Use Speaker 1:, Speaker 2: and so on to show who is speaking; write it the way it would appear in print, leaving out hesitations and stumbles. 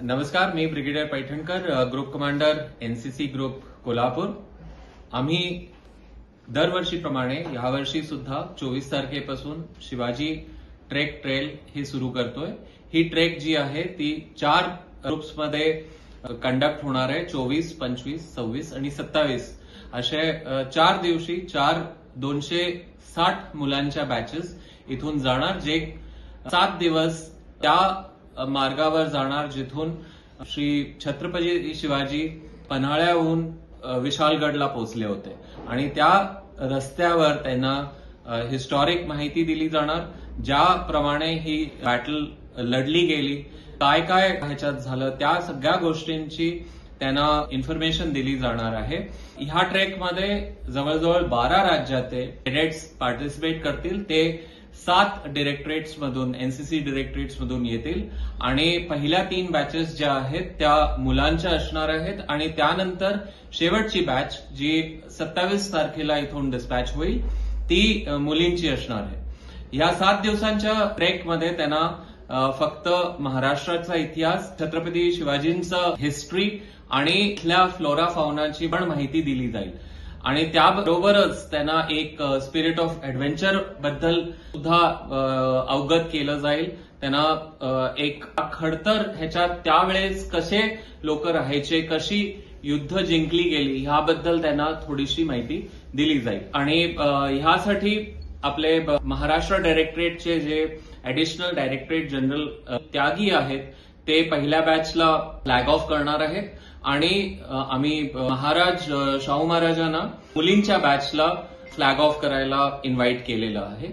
Speaker 1: नमस्कार, मी brigadier Paithankar, group commander NCC group Kolhapur. आम्ही दरवर्षीप्रमाणे यावर्षी सुद्धा 24 तारखेपासून शिवाजी ट्रेक ट्रेल ही सुरू करतोय। ही ट्रेक जी आहे ती 4 ग्रुप्समध्ये कंडक्ट होणार आहे। 24, 25, 26 आणि 27 असे 4 दिवशी 260 मुलांच्या बॅचेस इथून जाणार, जे 7 दिवस त्या मार्गावर जाणार जिथून श्री छत्रपती शिवाजी पन्हाळ्याहून विशाळगडला पोहोचले होते आणि त्या रस्त्यावर त्यांना हिस्टॉरिक माहिती दिली जाणार, ज्याप्रमाणे ही बॅटल लढली गेली, काय काय ह्याच्यात झालं, त्या सगळ्या गोष्टींची त्यांना इन्फॉर्मेशन दिली जाणार आहे। ह्या ट्रेकमध्ये जवळजवळ 12 राज्याचे कॅडेट्स पार्टिसिपेट करतील। ते 7 डायरेक्टरेट्स मधून, एनसीसी डायरेक्टरेट्स मधून येतील आणि पहिल्या 3 बॅचेस ज्या आहेत त्या मुलांच्या असणार आहेत आणि त्यानंतर शेवटची बॅच जी 27 तारखेला इथून डिस्पॅच होईल ती मुलींची असणार आहे। या 7 दिवसांच्या ट्रेकमध्ये त्यांना फक्त महाराष्ट्राचा इतिहास, छत्रपती शिवाजींचं हिस्ट्री आणि इथल्या फ्लोरा फाउनाची पण माहिती दिली जाईल आणि त्याबरोबरच त्यांना एक स्पिरिट ऑफ ऍडव्हेंचर बद्दल सुद्धा अवगत केलं जाईल। त्यांना एक खडतर ह्याच्यात त्यावेळेस कसे लोक राहायचे, कशी युद्ध जिंकली गेली ह्याबद्दल त्यांना थोडीशी माहिती दिली जाईल। आणि ह्यासाठी आपले महाराष्ट्र डायरेक्टरेटचे जे ऍडिशनल डायरेक्टरेट जनरल त्यागी आहेत ते पहिल्या बॅचला फ्लॅग ऑफ करणार आहेत आणि आम्ही शाहू महाराजांना मुलींच्या बॅचला फ्लॅग ऑफ करायला इन्व्हाइट केलेलं आहे।